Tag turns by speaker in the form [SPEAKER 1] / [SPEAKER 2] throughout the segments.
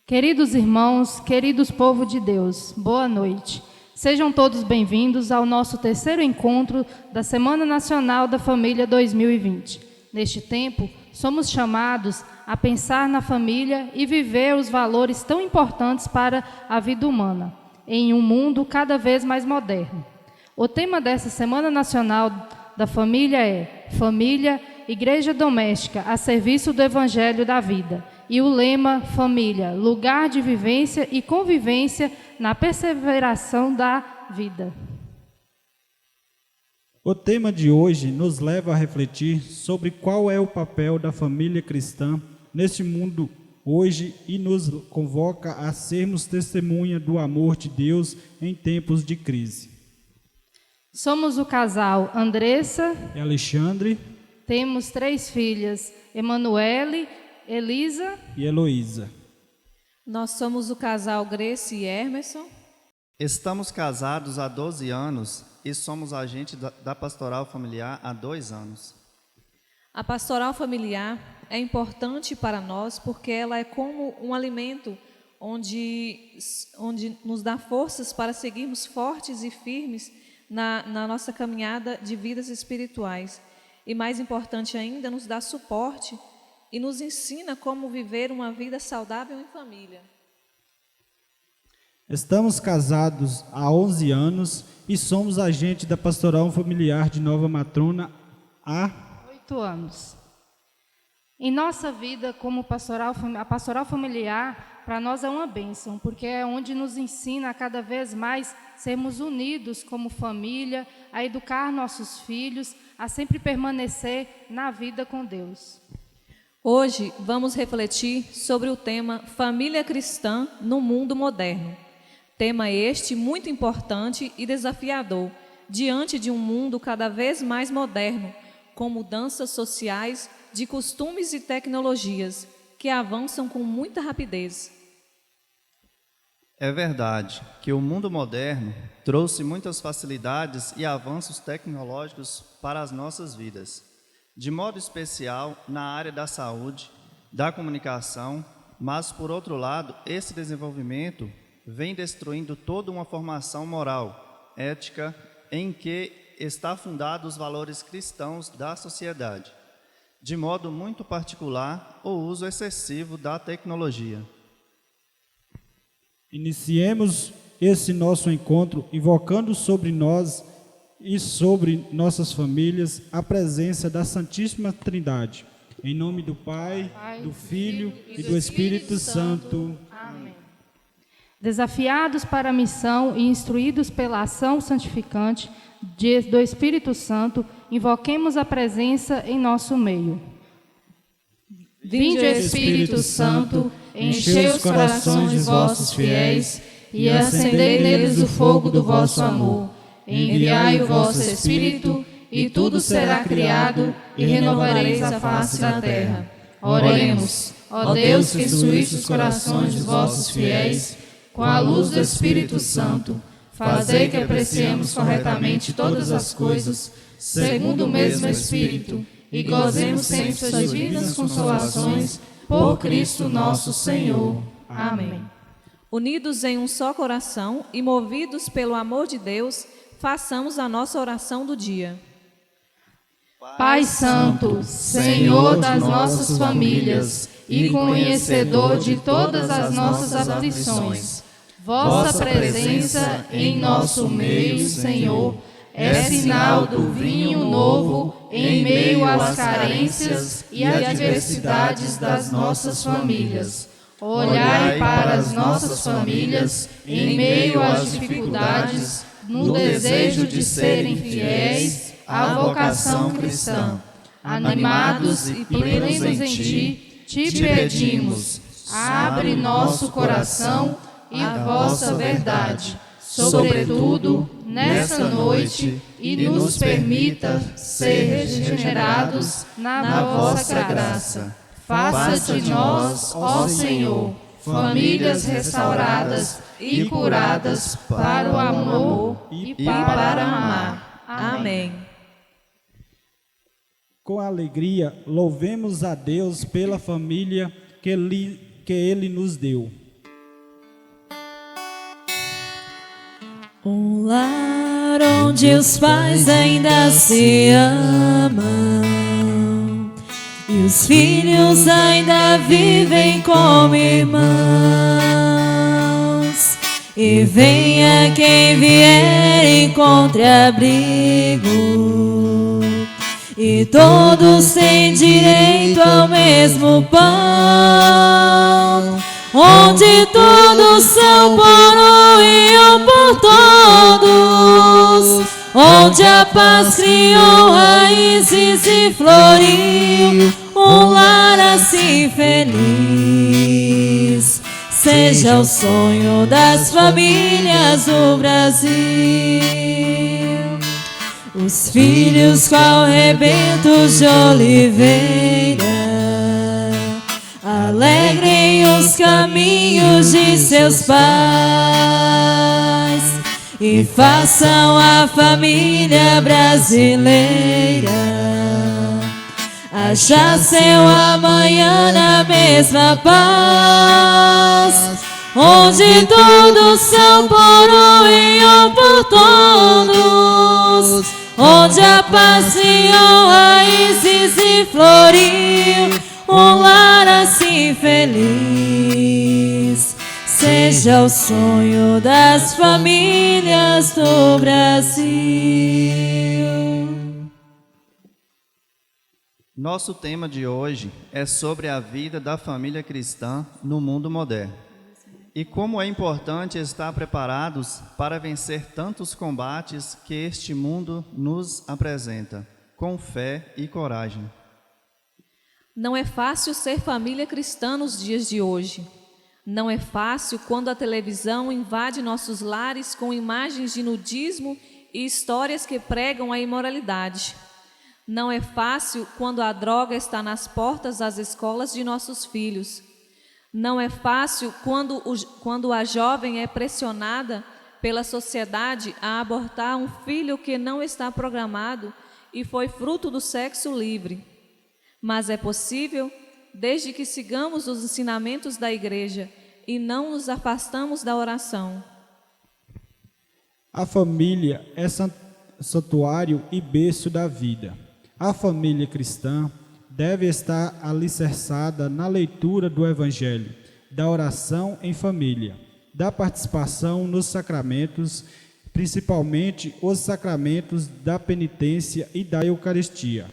[SPEAKER 1] Queridos irmãos, queridos povo de Deus, boa noite. Sejam todos bem-vindos ao nosso terceiro encontro da Semana Nacional da Família 2020. Neste tempo, somos chamados a pensar na família e viver os valores tão importantes para a vida humana, em um mundo cada vez mais moderno. O tema dessa Semana Nacional da Família é Família, Igreja Doméstica a serviço do Evangelho da Vida. E o lema Família, lugar de vivência e convivência na perseveração da vida.
[SPEAKER 2] O tema de hoje nos leva a refletir sobre qual é o papel da família cristã neste mundo hoje e nos convoca a sermos testemunha do amor de Deus em tempos de crise.
[SPEAKER 1] Somos o casal Andressa
[SPEAKER 2] E Alexandre
[SPEAKER 1] Temos 3 filhas, Emanuele, Elisa
[SPEAKER 2] e Heloísa.
[SPEAKER 3] Nós somos o casal Grace e Emerson.
[SPEAKER 4] Estamos casados há 12 anos e somos agentes da Pastoral Familiar há 2 anos.
[SPEAKER 3] A pastoral familiar é importante para nós porque ela é como um alimento onde nos dá forças para seguirmos fortes e firmes na nossa caminhada de vidas espirituais. E mais importante ainda, nos dá suporte e nos ensina como viver uma vida saudável em família.
[SPEAKER 2] Estamos casados há 11 anos e somos agentes da Pastoral Familiar de Nova Matrona há
[SPEAKER 1] 8 anos. Em nossa vida como a pastoral familiar, para nós é uma bênção, porque é onde nos ensina a cada vez mais sermos unidos como família, a educar nossos filhos, a sempre permanecer na vida com Deus.
[SPEAKER 3] Hoje vamos refletir sobre o tema Família Cristã no Mundo Moderno. Tema este muito importante e desafiador, diante de um mundo cada vez mais moderno, com mudanças sociais, de costumes e tecnologias, que avançam com muita rapidez.
[SPEAKER 4] É verdade que o mundo moderno trouxe muitas facilidades e avanços tecnológicos para as nossas vidas, de modo especial na área da saúde, da comunicação, mas, por outro lado, esse desenvolvimento vem destruindo toda uma formação moral, ética, em que está fundado os valores cristãos da sociedade. De modo muito particular, o uso excessivo da tecnologia.
[SPEAKER 2] Iniciemos esse nosso encontro invocando sobre nós e sobre nossas famílias a presença da Santíssima Trindade. Em nome do Pai, do Filho e do Espírito Santo.
[SPEAKER 1] Amém. Desafiados para a missão e instruídos pela ação santificante do Espírito Santo, invoquemos a presença em nosso meio. Vinde, Espírito Santo, enchei os corações de vossos fiéis e acendei neles o fogo do vosso amor. Enviai o vosso Espírito e tudo será criado e renovareis a face da terra. Oremos, ó Deus que instruísse os corações dos vossos fiéis com a luz do Espírito Santo, fazei que apreciemos corretamente todas as coisas, segundo o mesmo Espírito, e gozemos sempre suas divinas consolações, por Cristo nosso Senhor. Amém.
[SPEAKER 3] Unidos em um só coração e movidos pelo amor de Deus, façamos a nossa oração do dia.
[SPEAKER 1] Pai Santo, Senhor das nossas famílias e conhecedor de todas as nossas aflições, vossa presença em nosso meio, Senhor, é sinal do vinho novo em meio às carências e adversidades das nossas famílias. Olhai para as nossas famílias em meio às dificuldades, no desejo de serem fiéis à vocação cristã. Animados e plenos em Ti, te pedimos, abre nosso coração e vossa verdade, sobretudo nessa noite, e nos permita ser regenerados na vossa graça. Faça de nós, ó Senhor, famílias restauradas e curadas para o amor e para amar. Amém.
[SPEAKER 2] Com alegria, louvemos a Deus pela família que Ele nos deu.
[SPEAKER 5] Um lar onde os pais ainda se amam e os filhos ainda vivem como irmãos. E venha quem vier, encontre abrigo, e todos têm direito ao mesmo pão, onde todos são por um e um por todos, onde a paz criou raízes e floriu, um lar assim feliz. Seja o sonho das famílias do Brasil. Os filhos qual rebentos de oliveira alegrem os caminhos de seus pais e façam a família brasileira achar seu amanhã na mesma paz, onde todos são por um e um por todos, onde a paz criou raízes e floriu, um lar assim feliz. Seja o sonho das famílias do Brasil.
[SPEAKER 4] Nosso tema de hoje é sobre a vida da família cristã no mundo moderno e como é importante estar preparados para vencer tantos combates que este mundo nos apresenta, com fé e coragem.
[SPEAKER 3] Não é fácil ser família cristã nos dias de hoje. Não é fácil quando a televisão invade nossos lares com imagens de nudismo e histórias que pregam a imoralidade. Não é fácil quando a droga está nas portas das escolas de nossos filhos. Não é fácil quando a jovem é pressionada pela sociedade a abortar um filho que não está programado e foi fruto do sexo livre. Mas é possível desde que sigamos os ensinamentos da igreja e não nos afastamos da oração.
[SPEAKER 2] A família é santuário e berço da vida. A família cristã deve estar alicerçada na leitura do Evangelho, da oração em família, da participação nos sacramentos, principalmente os sacramentos da penitência e da Eucaristia,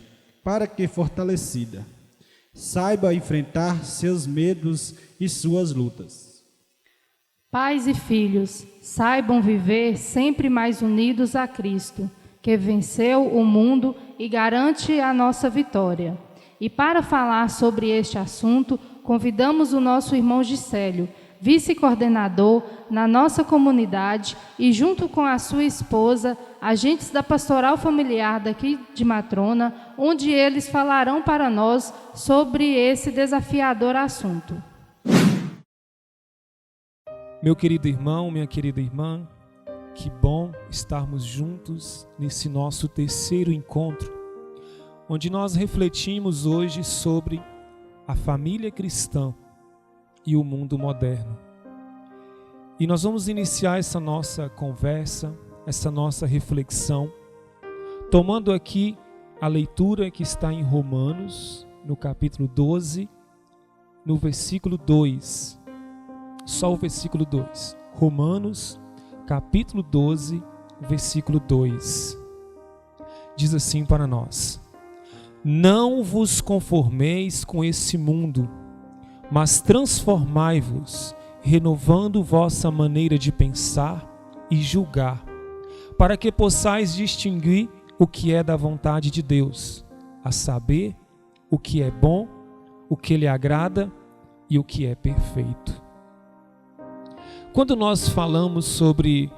[SPEAKER 2] para que, fortalecida, saiba enfrentar seus medos e suas lutas.
[SPEAKER 1] Pais e filhos, saibam viver sempre mais unidos a Cristo, que venceu o mundo e garante a nossa vitória. E para falar sobre este assunto, convidamos o nosso irmão Gisélio, vice-coordenador na nossa comunidade e junto com a sua esposa, agentes da Pastoral Familiar daqui de Matrona, onde eles falarão para nós sobre esse desafiador assunto.
[SPEAKER 6] Meu querido irmão, minha querida irmã, que bom estarmos juntos nesse nosso terceiro encontro, onde nós refletimos hoje sobre a família cristã e o mundo moderno. E nós vamos iniciar essa nossa conversa, essa nossa reflexão, tomando aqui a leitura que está em Romanos, no capítulo 12, no versículo 2. Só o versículo 2. Romanos, capítulo 12, versículo 2. Diz assim para nós: não vos conformeis com esse mundo, mas transformai-vos, renovando vossa maneira de pensar e julgar, para que possais distinguir o que é da vontade de Deus, a saber, o que é bom, o que lhe agrada e o que é perfeito. Quando nós falamos sobre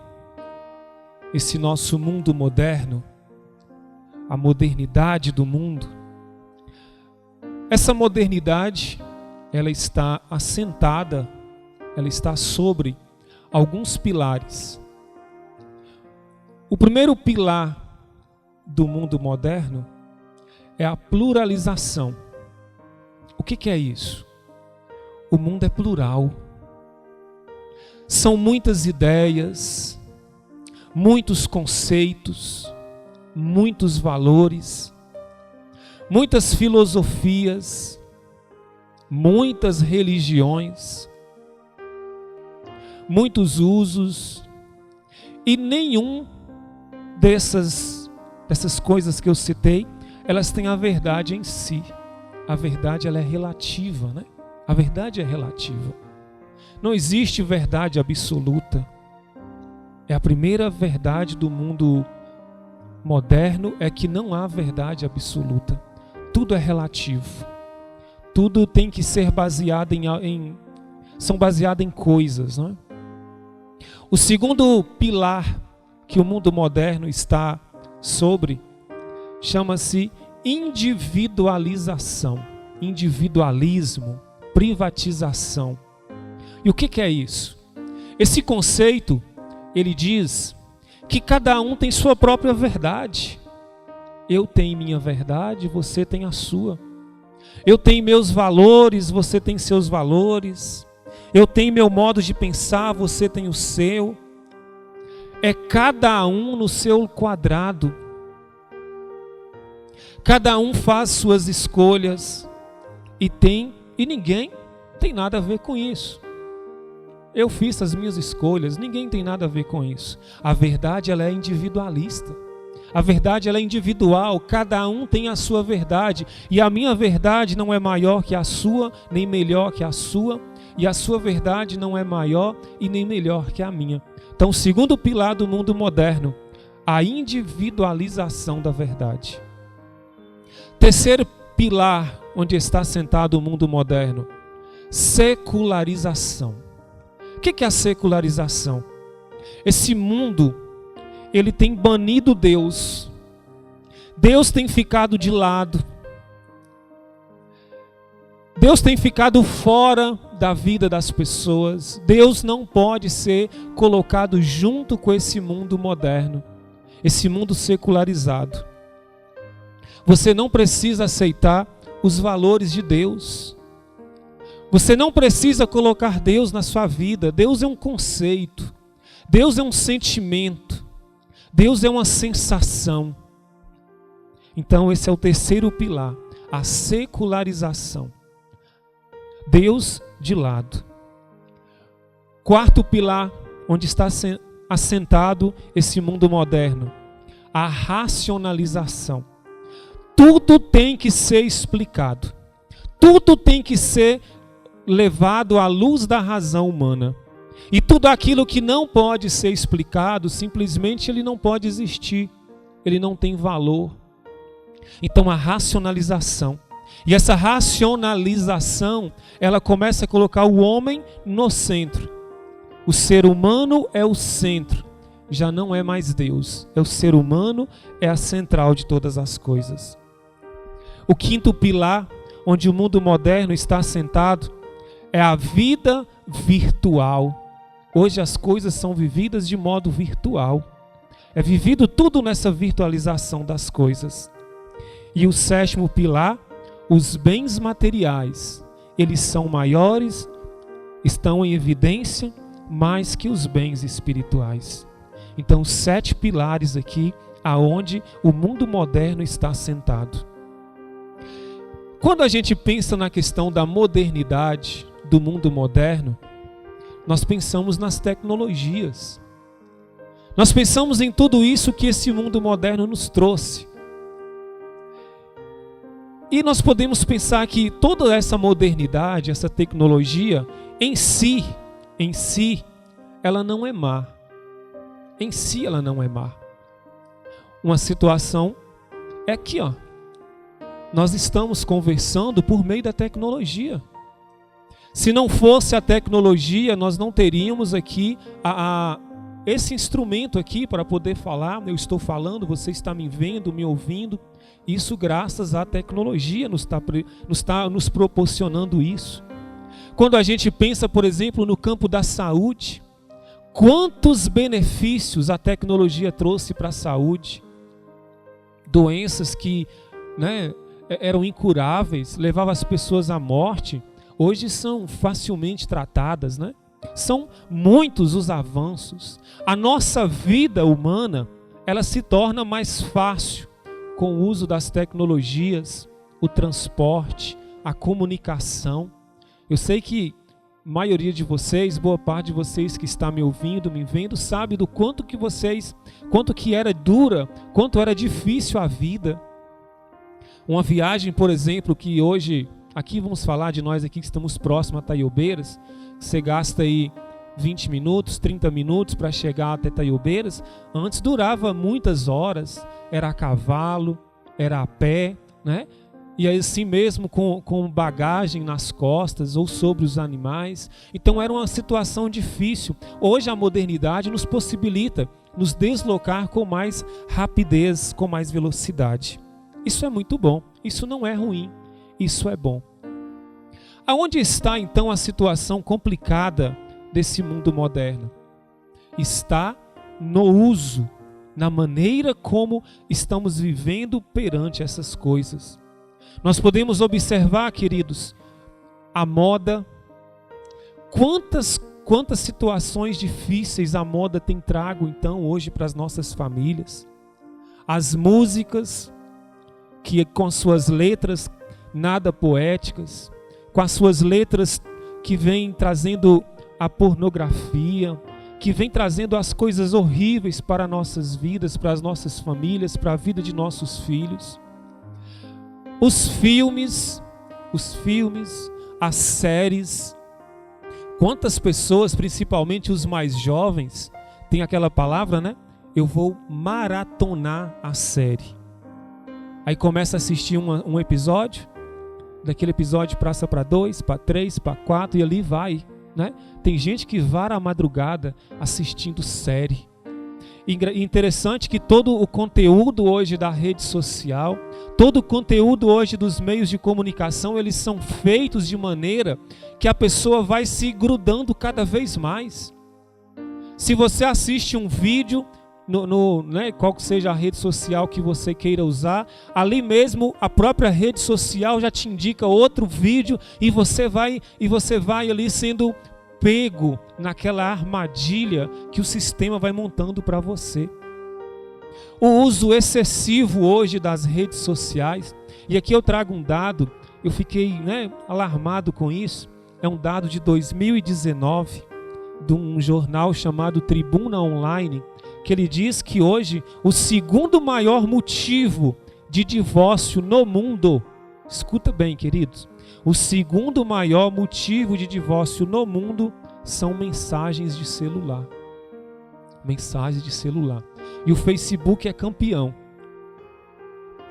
[SPEAKER 6] esse nosso mundo moderno, a modernidade do mundo, essa modernidade, ela está assentada, ela está sobre alguns pilares. O primeiro pilar do mundo moderno é a pluralização. O que é isso? O mundo é plural. São muitas ideias, muitos conceitos, muitos valores, muitas filosofias, muitas religiões, muitos usos, e nenhum dessas coisas que eu citei, elas têm a verdade em si. A verdade, ela é relativa, né? A verdade é relativa. Não existe verdade absoluta. É a primeira verdade do mundo moderno, é que não há verdade absoluta. Tudo é relativo. Tudo tem que ser baseado são baseadas em coisas, não é? O segundo pilar que o mundo moderno está sobre chama-se individualização, individualismo, privatização. E o que é isso? Esse conceito, ele diz que cada um tem sua própria verdade. Eu tenho minha verdade, você tem a sua. Eu tenho meus valores, você tem seus valores. Eu tenho meu modo de pensar, você tem o seu. É cada um no seu quadrado. Cada um faz suas escolhas e ninguém tem nada a ver com isso. Eu fiz as minhas escolhas, ninguém tem nada a ver com isso. A verdade, ela é individualista. A verdade, ela é individual, cada um tem a sua verdade, e a minha verdade não é maior que a sua, nem melhor que a sua, e a sua verdade não é maior e nem melhor que a minha. Então, o segundo pilar do mundo moderno, a individualização da verdade. Terceiro pilar onde está sentado o mundo moderno, secularização. O que é a secularização? Esse mundo, ele tem banido Deus. Deus tem ficado de lado. Deus tem ficado fora da vida das pessoas. Deus não pode ser colocado junto com esse mundo moderno, esse mundo secularizado. Você não precisa aceitar os valores de Deus. Você não precisa colocar Deus na sua vida. Deus é um conceito. Deus é um sentimento. Deus é uma sensação. Então esse é o terceiro pilar, a secularização. Deus de lado. Quarto pilar, onde está assentado esse mundo moderno, a racionalização. Tudo tem que ser explicado. Tudo tem que ser levado à luz da razão humana. E tudo aquilo que não pode ser explicado, simplesmente ele não pode existir. Ele não tem valor. Então a racionalização. E essa racionalização, ela começa a colocar o homem no centro. O ser humano é o centro. Já não é mais Deus. É o ser humano, é a central de todas as coisas. O quinto pilar, onde o mundo moderno está assentado, é a vida virtual. Hoje as coisas são vividas de modo virtual. É vivido tudo nessa virtualização das coisas. E o sétimo pilar, os bens materiais. Eles são maiores, estão em evidência, mais que os bens espirituais. Então, 7 pilares aqui, aonde o mundo moderno está assentado. Quando a gente pensa na questão da modernidade, do mundo moderno, nós pensamos nas tecnologias. Nós pensamos em tudo isso que esse mundo moderno nos trouxe. E nós podemos pensar que toda essa modernidade, essa tecnologia, em si, ela não é má. Em si ela não é má. Uma situação é que, nós estamos conversando por meio da tecnologia. Se não fosse a tecnologia, nós não teríamos aqui esse instrumento aqui para poder falar. Eu estou falando, você está me vendo, me ouvindo. Isso graças à tecnologia nos está nos proporcionando isso. Quando a gente pensa, por exemplo, no campo da saúde, quantos benefícios a tecnologia trouxe para a saúde. Doenças que eram incuráveis, levavam as pessoas à morte, hoje são facilmente tratadas, São muitos os avanços. A nossa vida humana, ela se torna mais fácil com o uso das tecnologias, o transporte, a comunicação. Eu sei que a maioria de vocês, boa parte de vocês que está me ouvindo, me vendo, sabe do quanto que era dura, quanto era difícil a vida. Uma viagem, por exemplo, que hoje, aqui vamos falar de nós aqui que estamos próximos a Taiobeiras, você gasta aí 20 minutos, 30 minutos para chegar até Taiobeiras, antes durava muitas horas, era a cavalo, era a pé, né? E assim mesmo com bagagem nas costas ou sobre os animais. Então era uma situação difícil. Hoje a modernidade nos possibilita nos deslocar com mais rapidez, com mais velocidade. Isso é muito bom, isso não é ruim, isso é bom. Aonde está então a situação complicada desse mundo moderno? Está no uso, na maneira como estamos vivendo perante essas coisas. Nós podemos observar, queridos, a moda, quantas situações difíceis a moda tem trago então hoje para as nossas famílias. As músicas, que com suas letras nada poéticas, com as suas letras que vêm trazendo a pornografia, que vem trazendo as coisas horríveis para nossas vidas, para as nossas famílias, para a vida de nossos filhos. Os filmes, as séries. Quantas pessoas, principalmente os mais jovens, tem aquela palavra, né? Eu vou maratonar a série. Aí começa a assistir um episódio, daquele episódio passa para 2, para 3, para 4 e ali vai, né? Tem gente que vara a madrugada assistindo série. Interessante que todo o conteúdo hoje da rede social, todo o conteúdo hoje dos meios de comunicação, eles são feitos de maneira que a pessoa vai se grudando cada vez mais. Se você assiste um vídeo, né, qual que seja a rede social que você queira usar, ali mesmo a própria rede social já te indica outro vídeo e você vai ali sendo pego naquela armadilha que o sistema vai montando para você. O uso excessivo hoje das redes sociais, e aqui eu trago um dado, eu fiquei, alarmado com isso, é um dado de 2019, de um jornal chamado Tribuna Online, que ele diz que hoje o segundo maior motivo de divórcio no mundo, escuta bem, queridos, o segundo maior motivo de divórcio no mundo são mensagens de celular. Mensagens de celular. E o Facebook é campeão.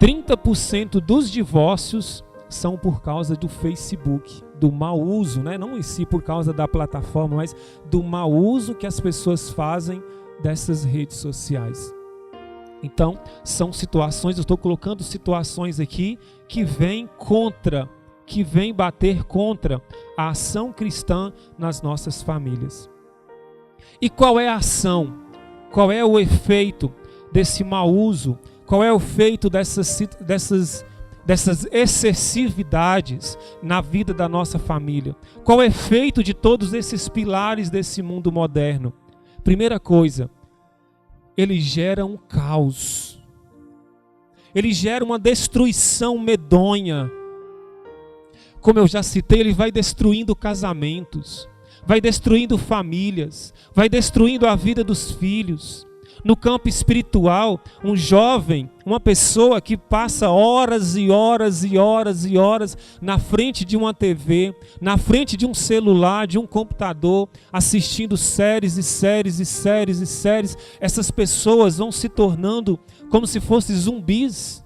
[SPEAKER 6] 30% dos divórcios são por causa do Facebook, do mau uso, né? Não em si por causa da plataforma, mas do mau uso que as pessoas fazem dessas redes sociais. Então, são situações, eu estou colocando situações aqui que vêm bater contra a ação cristã nas nossas famílias. E qual é a ação? Qual é o efeito desse mau uso? Qual é o efeito dessas excessividades na vida da nossa família? Qual é o efeito de todos esses pilares desse mundo moderno? Primeira coisa, ele gera um caos. Ele gera uma destruição medonha. Como eu já citei, ele vai destruindo casamentos, vai destruindo famílias, vai destruindo a vida dos filhos. No campo espiritual, um jovem, uma pessoa que passa horas e horas e horas e horas na frente de uma TV, na frente de um celular, de um computador, assistindo séries e séries e séries e séries, essas pessoas vão se tornando como se fossem zumbis.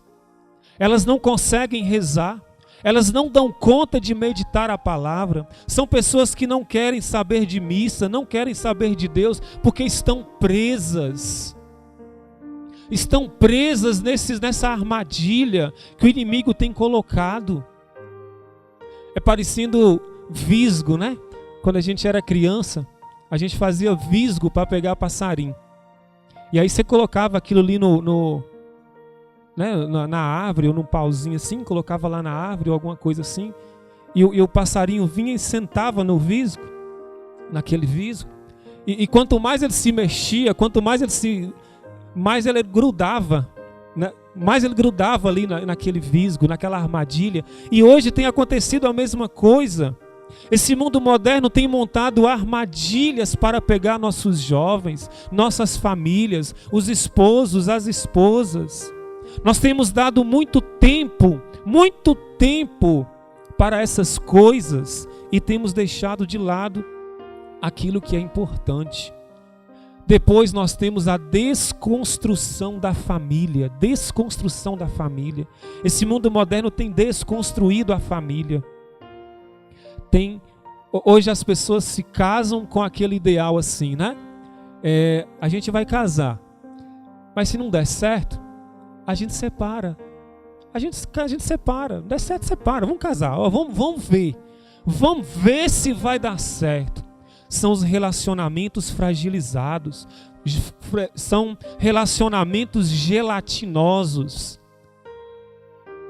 [SPEAKER 6] Elas não conseguem rezar. Elas não dão conta de meditar a palavra. São pessoas que não querem saber de missa, não querem saber de Deus, porque estão presas. Estão presas nessa armadilha que o inimigo tem colocado. É parecendo visgo, né? Quando a gente era criança, a gente fazia visgo para pegar passarinho. E aí você colocava aquilo ali na árvore ou num pauzinho assim, colocava lá na árvore ou alguma coisa assim, e o passarinho vinha e sentava no visgo, naquele visgo. E quanto mais ele se mexia, quanto mais ele grudava, né? Mais ele grudava ali naquele visgo, naquela armadilha. E hoje tem acontecido a mesma coisa. Esse mundo moderno tem montado armadilhas para pegar nossos jovens, nossas famílias, os esposos, as esposas. Nós temos dado muito tempo para essas coisas e temos deixado de lado aquilo que é importante. Depois nós temos a desconstrução da família. Esse mundo moderno tem desconstruído a família. Hoje as pessoas se casam com aquele ideal assim, né? A gente vai casar, mas se não der certo, a gente separa. A gente separa, não der certo, separa. Vamos casar, vamos ver. Vamos ver se vai dar certo. São os relacionamentos fragilizados, são relacionamentos gelatinosos.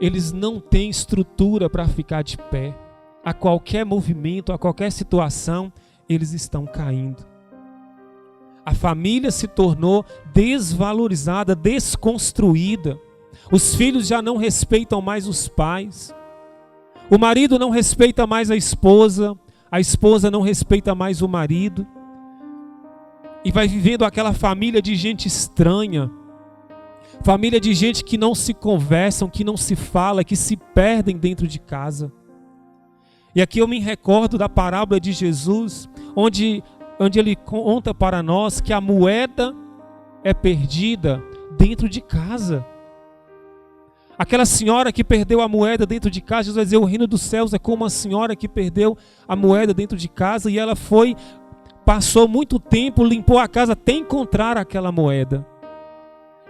[SPEAKER 6] Eles não têm estrutura para ficar de pé. A qualquer movimento, a qualquer situação, eles estão caindo. A família se tornou desvalorizada, desconstruída. Os filhos já não respeitam mais os pais. O marido não respeita mais a esposa não respeita mais o marido. E vai vivendo aquela família de gente estranha. Família de gente que não se conversam, que não se fala, que se perdem dentro de casa. E aqui eu me recordo da parábola de Jesus, onde ele conta para nós que a moeda é perdida dentro de casa. Aquela senhora que perdeu a moeda dentro de casa, Jesus vai dizer, o reino dos céus é como uma senhora que perdeu a moeda dentro de casa e ela passou muito tempo, limpou a casa até encontrar aquela moeda.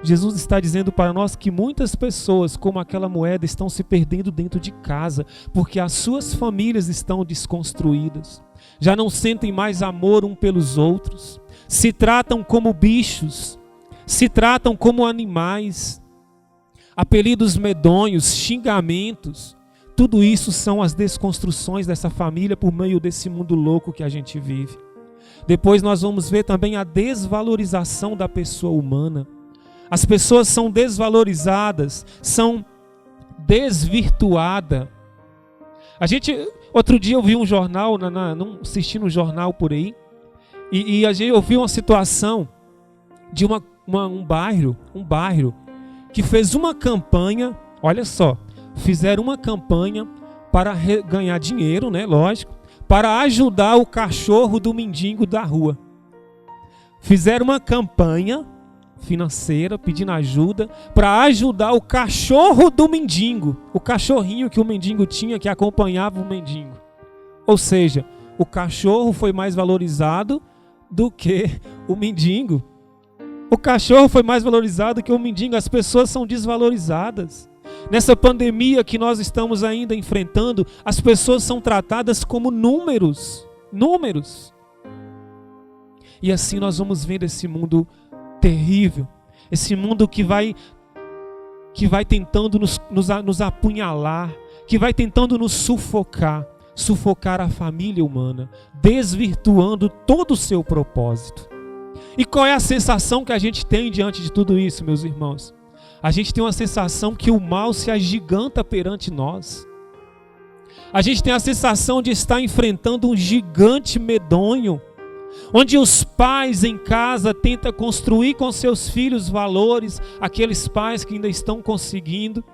[SPEAKER 6] Jesus está dizendo para nós que muitas pessoas, como aquela moeda, estão se perdendo dentro de casa, porque as suas famílias estão desconstruídas. Já não sentem mais amor um pelos outros, se tratam como bichos, se tratam como animais. Apelidos medonhos, xingamentos, tudo isso são as desconstruções dessa família por meio desse mundo louco que a gente vive. Depois nós vamos ver também a desvalorização da pessoa humana. As pessoas são desvalorizadas, são desvirtuadas. Outro dia eu vi um jornal, assistindo um jornal por aí, e eu vi uma situação de um bairro que fez uma campanha, olha só, fizeram uma campanha para ganhar dinheiro, né, lógico, para ajudar o cachorro do mendigo da rua. Fizeram uma campanha financeira, pedindo ajuda, para ajudar o cachorro do mendigo, o cachorrinho que o mendigo tinha, que acompanhava o mendigo. Ou seja, o cachorro foi mais valorizado do que o mendigo. O cachorro foi mais valorizado que o mendigo. As pessoas são desvalorizadas. Nessa pandemia que nós estamos ainda enfrentando, as pessoas são tratadas como números. E assim nós vamos vendo esse mundo terrível. Esse mundo que vai tentando nos apunhalar, que vai tentando nos sufocar a família humana, desvirtuando todo o seu propósito. E qual é a sensação que a gente tem diante de tudo isso, meus irmãos? A gente tem uma sensação que o mal se agiganta perante nós. A gente tem a sensação de estar enfrentando um gigante medonho, onde os pais em casa tentam construir com seus filhos valores, aqueles pais que ainda estão conseguindo.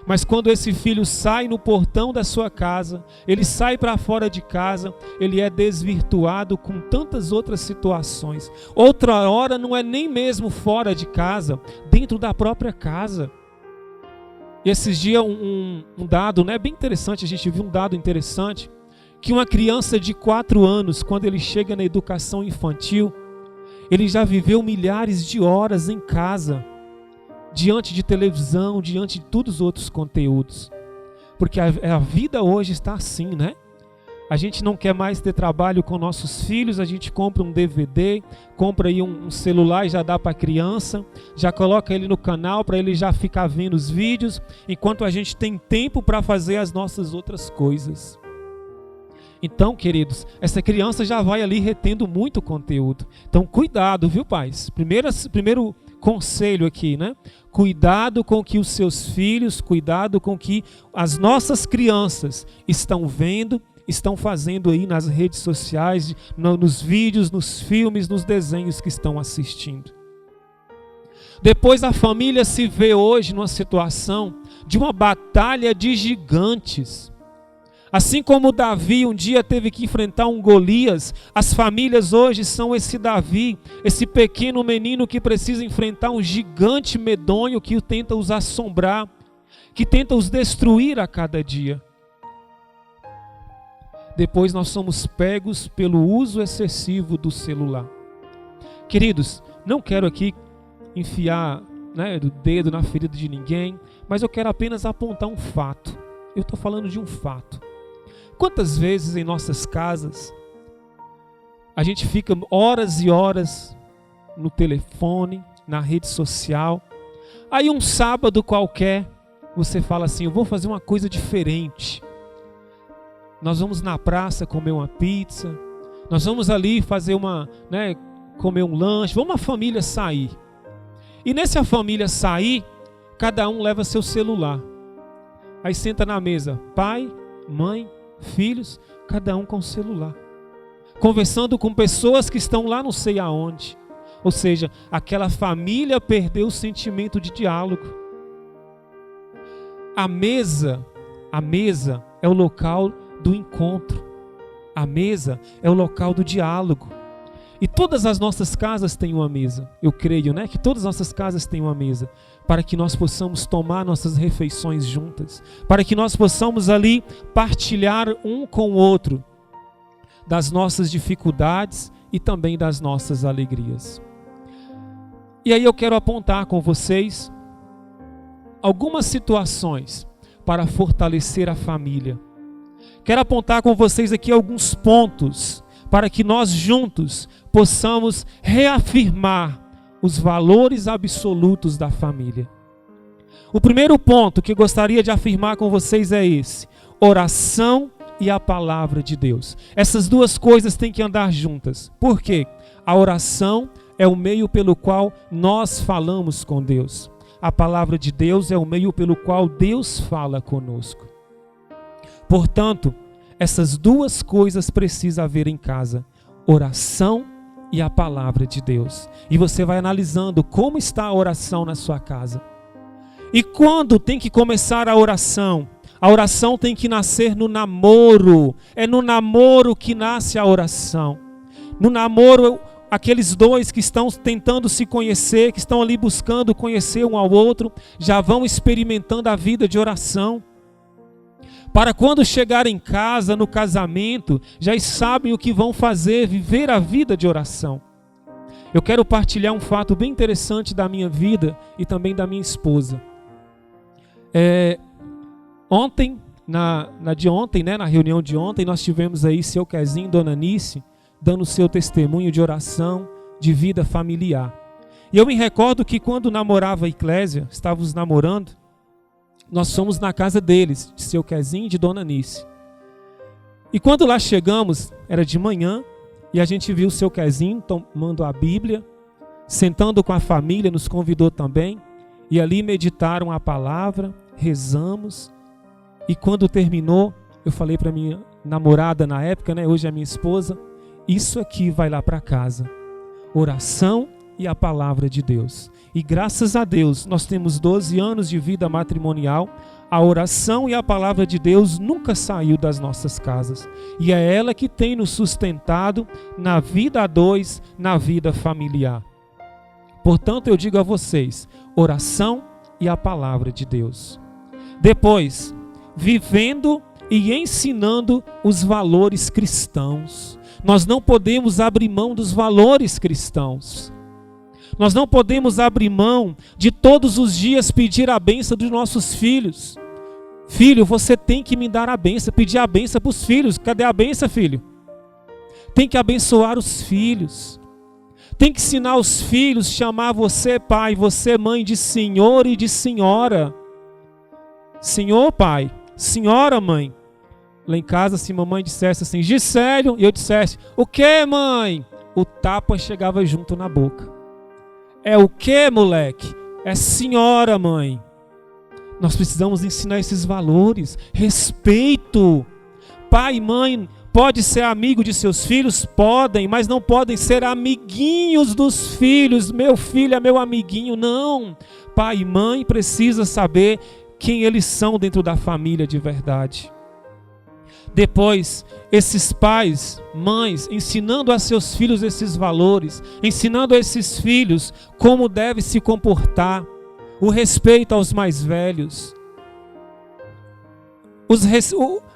[SPEAKER 6] Mas quando esse filho sai no portão da sua casa, ele sai para fora de casa, ele é desvirtuado com tantas outras situações. Outra hora não é nem mesmo fora de casa, dentro da própria casa. E esses dias um dado, né, bem interessante, a gente viu um dado interessante, que uma criança de 4 anos, quando ele chega na educação infantil, ele já viveu milhares de horas em casa, diante de televisão, diante de todos os outros conteúdos. Porque a vida hoje está assim, né? A gente não quer mais ter trabalho com nossos filhos, a gente compra um DVD, compra aí um celular e já dá para a criança, já coloca ele no canal para ele já ficar vendo os vídeos, enquanto a gente tem tempo para fazer as nossas outras coisas. Então, queridos, essa criança já vai ali retendo muito conteúdo. Então, cuidado, viu, pais? Primeiro conselho aqui, né? Cuidado com o que os seus filhos, cuidado com o que as nossas crianças estão vendo, estão fazendo aí nas redes sociais, nos vídeos, nos filmes, nos desenhos que estão assistindo. Depois a família se vê hoje numa situação de uma batalha de gigantes. Assim como Davi um dia teve que enfrentar um Golias, as famílias hoje são esse Davi, esse pequeno menino que precisa enfrentar um gigante medonho que tenta os assombrar, que tenta os destruir a cada dia. Depois nós somos pegos pelo uso excessivo do celular. Queridos, não quero aqui enfiar, né, o dedo na ferida de ninguém, mas eu quero apenas apontar um fato. Eu estou falando de um fato. Quantas vezes em nossas casas a gente fica horas e horas no telefone, na rede social, aí um sábado qualquer você fala assim, eu vou fazer uma coisa diferente. Nós vamos na praça comer uma pizza, nós vamos ali fazer comer um lanche, vamos a família sair. E nessa família sair, cada um leva seu celular. Aí senta na mesa, pai, mãe, filhos, cada um com o celular. Conversando com pessoas que estão lá não sei aonde. Ou seja, aquela família perdeu o sentimento de diálogo. A mesa é o local do encontro. A mesa é o local do diálogo. E todas as nossas casas têm uma mesa. Eu creio, né, que todas as nossas casas têm uma mesa, para que nós possamos tomar nossas refeições juntas, para que nós possamos ali partilhar um com o outro das nossas dificuldades e também das nossas alegrias. E aí eu quero apontar com vocês algumas situações para fortalecer a família. Quero apontar com vocês aqui alguns pontos para que nós juntos possamos reafirmar os valores absolutos da família. O primeiro ponto que eu gostaria de afirmar com vocês é esse: oração e a palavra de Deus. Essas duas coisas têm que andar juntas. Por quê? A oração é o meio pelo qual nós falamos com Deus. A palavra de Deus é o meio pelo qual Deus fala conosco. Portanto, essas duas coisas precisam haver em casa: oração e a palavra de Deus. E você vai analisando como está a oração na sua casa. E quando tem que começar a oração? A oração tem que nascer no namoro. É no namoro que nasce a oração. No namoro, aqueles dois que estão tentando se conhecer, que estão ali buscando conhecer um ao outro, já vão experimentando a vida de oração. Para quando chegar em casa, no casamento, já sabem o que vão fazer, viver a vida de oração. Eu quero partilhar um fato bem interessante da minha vida e também da minha esposa. Ontem, na reunião de ontem, nós tivemos aí seu Quezinho e Dona Nice dando seu testemunho de oração, de vida familiar. E eu me recordo que quando namorava a Eclésia, estávamos namorando, nós fomos na casa deles, de seu Quezinho e de Dona Nice. E quando lá chegamos, era de manhã, e a gente viu o seu Quezinho tomando a Bíblia, sentando com a família, nos convidou também, e ali meditaram a palavra, rezamos, e quando terminou, eu falei para minha namorada na época, né, hoje é minha esposa, isso aqui vai lá para casa, oração e a palavra de Deus. E graças a Deus, nós temos 12 anos de vida matrimonial, a oração e a palavra de Deus nunca saiu das nossas casas. E é ela que tem nos sustentado na vida a dois, na vida familiar. Portanto, eu digo a vocês, oração e a palavra de Deus. Depois, vivendo e ensinando os valores cristãos. Nós não podemos abrir mão dos valores cristãos. Nós não podemos abrir mão de todos os dias pedir a bênção dos nossos filhos. Filho, você tem que me dar a bênção, pedir a bênção para os filhos. Cadê a bênção, filho? Tem que abençoar os filhos. Tem que ensinar os filhos, chamar você pai, você mãe, de senhor e de senhora. Senhor pai, senhora mãe. Lá em casa, se mamãe dissesse assim, Gisélio, e eu dissesse, o que, mãe? O tapa chegava junto na boca. É o que, moleque? É senhora, mãe. Nós precisamos ensinar esses valores. Respeito. Pai e mãe pode ser amigo de seus filhos? Podem, mas não podem ser amiguinhos dos filhos. Meu filho é meu amiguinho. Não. Pai e mãe precisam saber quem eles são dentro da família de verdade. Depois, esses pais, mães, ensinando a seus filhos esses valores, ensinando a esses filhos como deve se comportar, o respeito aos mais velhos,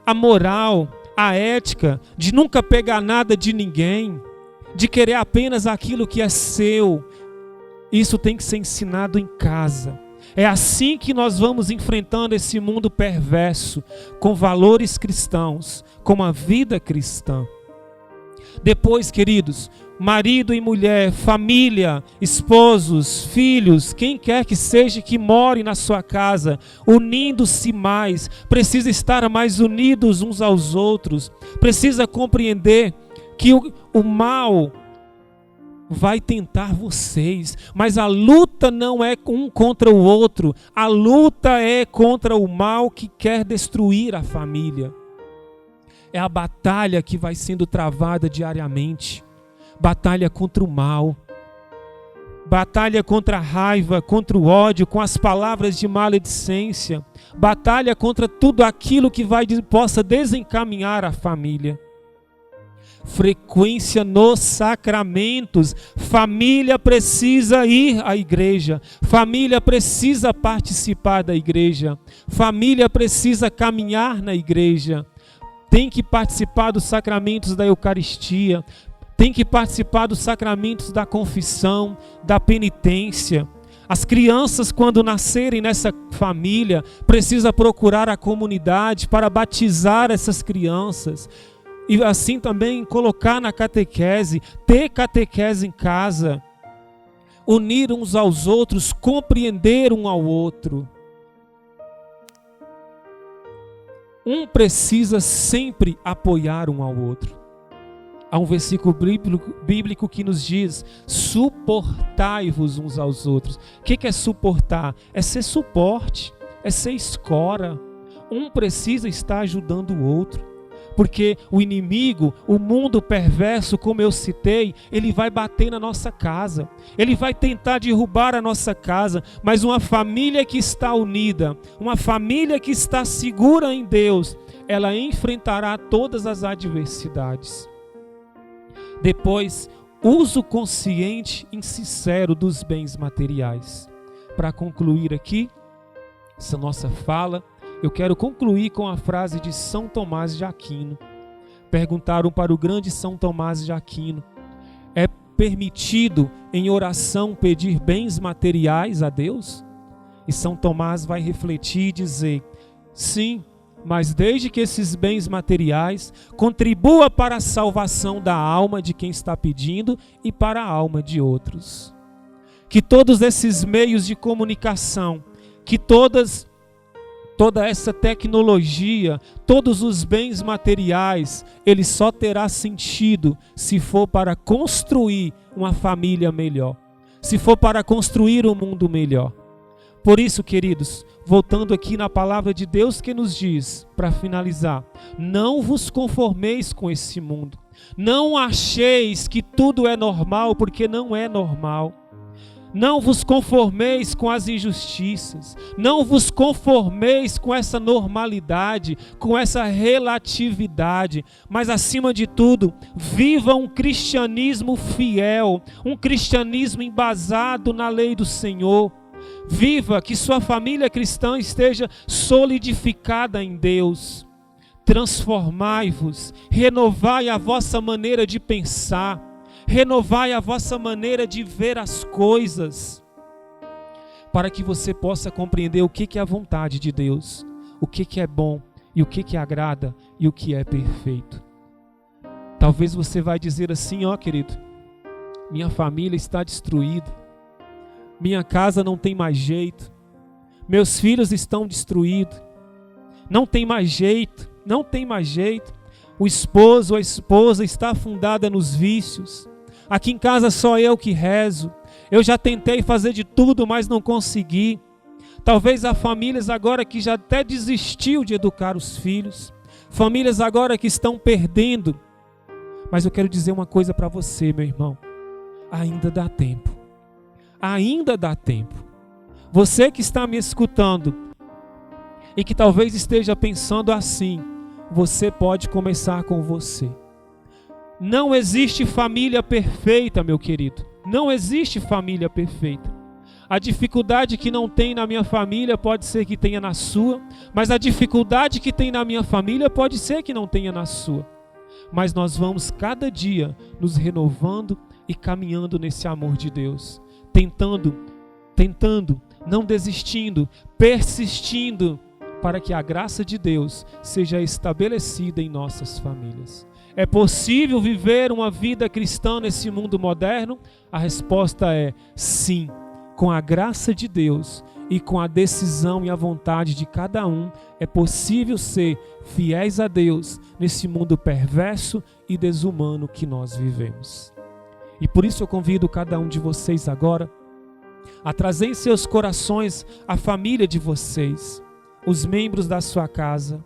[SPEAKER 6] a moral, a ética, de nunca pegar nada de ninguém, de querer apenas aquilo que é seu. Isso tem que ser ensinado em casa. É assim que nós vamos enfrentando esse mundo perverso, com valores cristãos, com uma vida cristã. Depois, queridos, marido e mulher, família, esposos, filhos, quem quer que seja que more na sua casa, unindo-se mais, precisa estar mais unidos uns aos outros, precisa compreender que o mal vai tentar vocês, mas a luta não é um contra o outro, a luta é contra o mal que quer destruir a família. É a batalha que vai sendo travada diariamente, batalha contra o mal, batalha contra a raiva, contra o ódio, com as palavras de maledicência, batalha contra tudo aquilo que possa desencaminhar a família. Frequência nos sacramentos. Família precisa ir à igreja. Família precisa participar da igreja. Família precisa caminhar na igreja. Tem que participar dos sacramentos da Eucaristia. Tem que participar dos sacramentos da confissão, da penitência. As crianças, quando nascerem nessa família, precisam procurar a comunidade para batizar essas crianças. E assim também colocar na catequese, ter catequese em casa, unir uns aos outros, compreender um ao outro. Um precisa sempre apoiar um ao outro. Há um versículo bíblico que nos diz, suportai-vos uns aos outros. O que é suportar? É ser suporte, é ser escora. Um precisa estar ajudando o outro. Porque o inimigo, o mundo perverso, como eu citei, ele vai bater na nossa casa. Ele vai tentar derrubar a nossa casa. Mas uma família que está unida, uma família que está segura em Deus, ela enfrentará todas as adversidades. Depois, uso consciente e sincero dos bens materiais. Para concluir aqui, essa nossa fala, eu quero concluir com a frase de São Tomás de Aquino. Perguntaram para o grande São Tomás de Aquino: é permitido em oração pedir bens materiais a Deus? E São Tomás vai refletir e dizer: sim, mas desde que esses bens materiais contribuam para a salvação da alma de quem está pedindo e para a alma de outros. Que todos esses meios de comunicação, que toda essa tecnologia, todos os bens materiais, ele só terá sentido se for para construir uma família melhor, se for para construir um mundo melhor. Por isso, queridos, voltando aqui na palavra de Deus que nos diz, para finalizar, não vos conformeis com esse mundo, não acheis que tudo é normal, porque não é normal. Não vos conformeis com as injustiças, não vos conformeis com essa normalidade, com essa relatividade, mas acima de tudo, viva um cristianismo fiel, um cristianismo embasado na lei do Senhor. Viva que sua família cristã esteja solidificada em Deus. Transformai-vos, renovai a vossa maneira de pensar, renovai a vossa maneira de ver as coisas, para que você possa compreender o que é a vontade de Deus, o que é bom e o que agrada e o que é perfeito. Talvez você vai dizer assim: ó querido, minha família está destruída, minha casa não tem mais jeito, meus filhos estão destruídos, não tem mais jeito, não tem mais jeito. O esposo ou a esposa está afundada nos vícios. Aqui em casa só eu que rezo. Eu já tentei fazer de tudo, mas não consegui. Talvez há famílias agora que já até desistiu de educar os filhos. Famílias agora que estão perdendo. Mas eu quero dizer uma coisa para você, meu irmão. Ainda dá tempo. Ainda dá tempo. Você que está me escutando e que talvez esteja pensando assim, você pode começar com você. Não existe família perfeita, meu querido. Não existe família perfeita. A dificuldade que não tem na minha família pode ser que tenha na sua, mas a dificuldade que tem na minha família pode ser que não tenha na sua. Mas nós vamos cada dia nos renovando e caminhando nesse amor de Deus, tentando, não desistindo, persistindo, para que a graça de Deus seja estabelecida em nossas famílias. É possível viver uma vida cristã nesse mundo moderno? A resposta é sim. Com a graça de Deus e com a decisão e a vontade de cada um, é possível ser fiéis a Deus nesse mundo perverso e desumano que nós vivemos. E por isso eu convido cada um de vocês agora a trazer em seus corações a família de vocês, os membros da sua casa,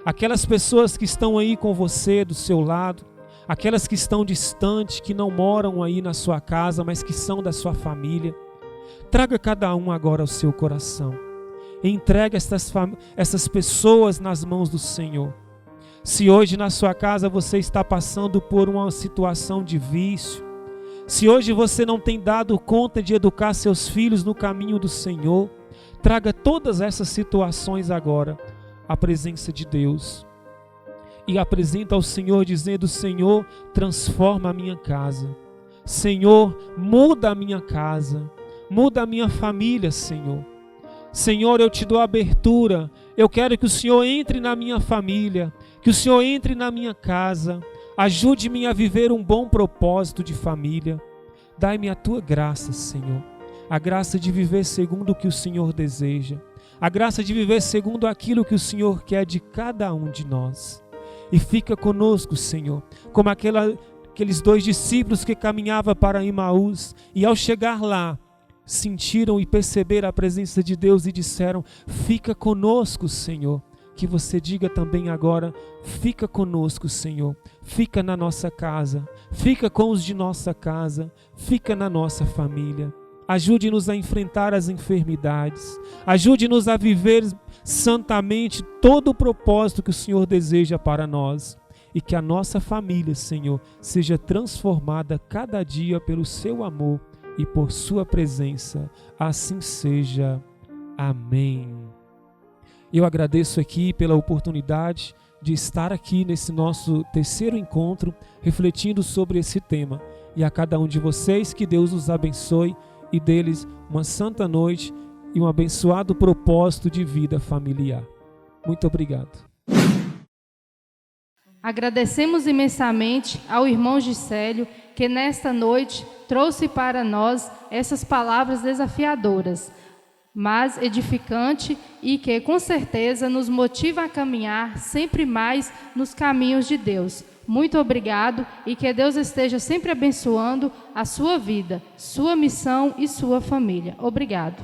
[SPEAKER 6] aquelas pessoas que estão aí com você, do seu lado, aquelas que estão distantes, que não moram aí na sua casa, mas que são da sua família. Traga cada um agora ao seu coração. Entregue essas pessoas nas mãos do Senhor. Se hoje na sua casa você está passando por uma situação de vício, se hoje você não tem dado conta de educar seus filhos no caminho do Senhor, traga todas essas situações agora à presença de Deus. E apresenta ao Senhor dizendo: Senhor, transforma a minha casa. Senhor, muda a minha casa. Muda a minha família, Senhor. Senhor, eu te dou abertura. Eu quero que o Senhor entre na minha família, que o Senhor entre na minha casa. Ajude-me a viver um bom propósito de família. Dai-me a tua graça, Senhor. A graça de viver segundo o que o Senhor deseja. A graça de viver segundo aquilo que o Senhor quer de cada um de nós. E fica conosco, Senhor, como aqueles 2 discípulos que caminhavam para Emaús e ao chegar lá, sentiram e perceberam a presença de Deus e disseram: fica conosco, Senhor. Que você diga também agora: fica conosco, Senhor. Fica na nossa casa, fica com os de nossa casa, fica na nossa família. Ajude-nos a enfrentar as enfermidades, ajude-nos a viver santamente todo o propósito que o Senhor deseja para nós. E que a nossa família, Senhor, seja transformada cada dia pelo seu amor e por sua presença. Assim seja. Amém. Eu agradeço aqui pela oportunidade de estar aqui nesse nosso terceiro encontro, refletindo sobre esse tema. E a cada um de vocês, que Deus os abençoe e deles uma santa noite e um abençoado propósito de vida familiar. Muito obrigado.
[SPEAKER 1] Agradecemos imensamente ao irmão Gisélio, que nesta noite trouxe para nós essas palavras desafiadoras, mas edificante, e que com certeza nos motiva a caminhar sempre mais nos caminhos de Deus. Muito obrigado, e que Deus esteja sempre abençoando a sua vida, sua missão e sua família. Obrigado.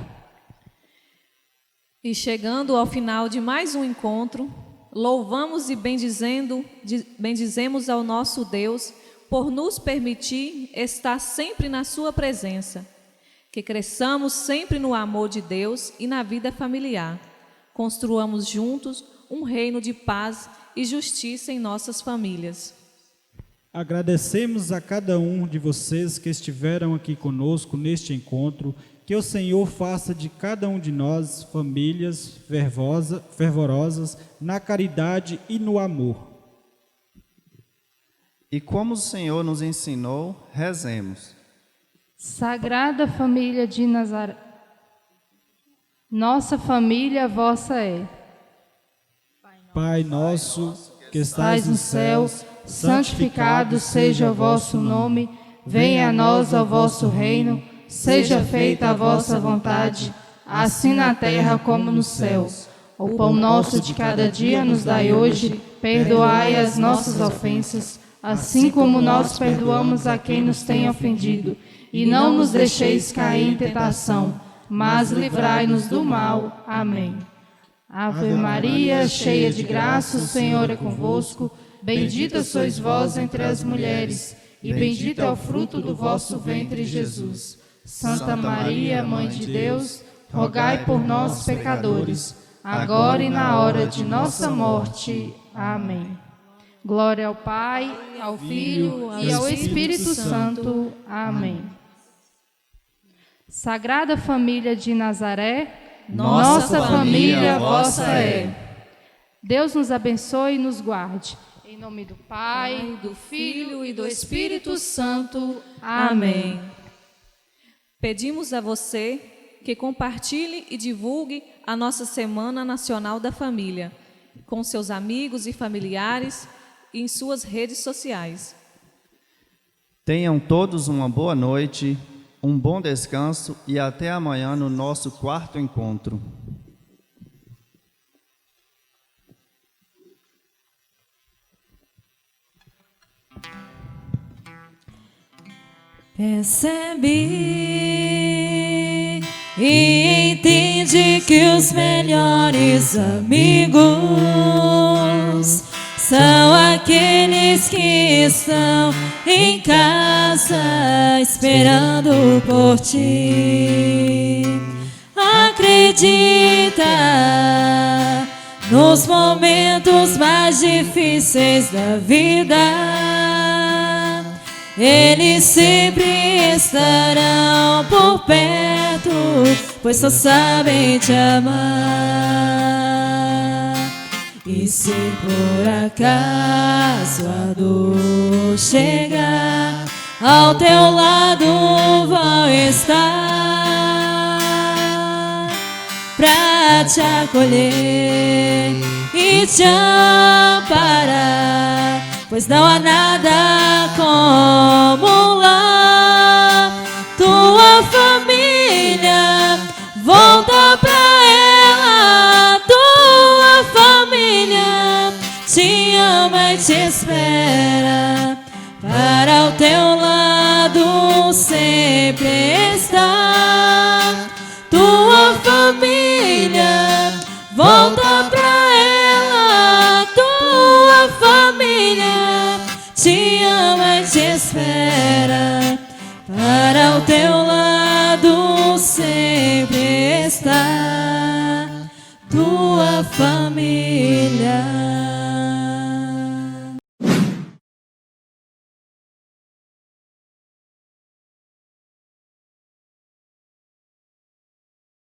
[SPEAKER 3] E chegando ao final de mais um encontro, louvamos e bendizemos ao nosso Deus por nos permitir estar sempre na sua presença. Que cresçamos sempre no amor de Deus e na vida familiar. Construamos juntos um reino de paz e justiça em nossas famílias.
[SPEAKER 2] Agradecemos a cada um de vocês que estiveram aqui conosco neste encontro. Que o Senhor faça de cada um de nós famílias fervorosas na caridade e no amor.
[SPEAKER 4] E como o Senhor nos ensinou, rezemos.
[SPEAKER 1] Sagrada Família de Nazaré, nossa família vossa é.
[SPEAKER 2] Pai nosso, que estais
[SPEAKER 1] no céu, santificado seja o vosso nome. Venha a nós o vosso reino. Seja feita a vossa vontade, assim na terra como no céu. O pão nosso de cada dia nos dai hoje, perdoai as nossas ofensas, assim como nós perdoamos a quem nos tem ofendido. E não nos deixeis cair em tentação, mas livrai-nos do mal. Amém. Ave Maria, cheia de graça, o Senhor é convosco. Bendita sois vós entre as mulheres, e bendito é o fruto do vosso ventre, Jesus. Santa Maria, Mãe de Deus, rogai por nós, pecadores, agora e na hora de nossa morte. Amém. Glória ao Pai, ao Filho e ao Espírito Santo. Amém. Sagrada Família de Nazaré, nossa família vossa é. Deus nos abençoe e nos guarde. Em nome do Pai, do Filho e do Espírito Santo. Amém.
[SPEAKER 3] Pedimos a você que compartilhe e divulgue a nossa Semana Nacional da Família com seus amigos e familiares e em suas redes sociais.
[SPEAKER 4] Tenham todos uma boa noite, um bom descanso e até amanhã no nosso quarto encontro.
[SPEAKER 5] Percebe e entende que os melhores amigos são aqueles que estão em casa esperando por ti. Acredita, nos momentos mais difíceis da vida, eles sempre estarão por perto, pois só sabem te amar. E se por acaso a dor chegar, ao teu lado vão estar pra te acolher e te amparar, pois não há nada como lá. Tua família, volta pra ela. Tua família te ama e te espera, para o teu lado sempre está. Tua família, volta pra ela. Tua família te ama e te espera, para o teu lado sempre está. Tua família.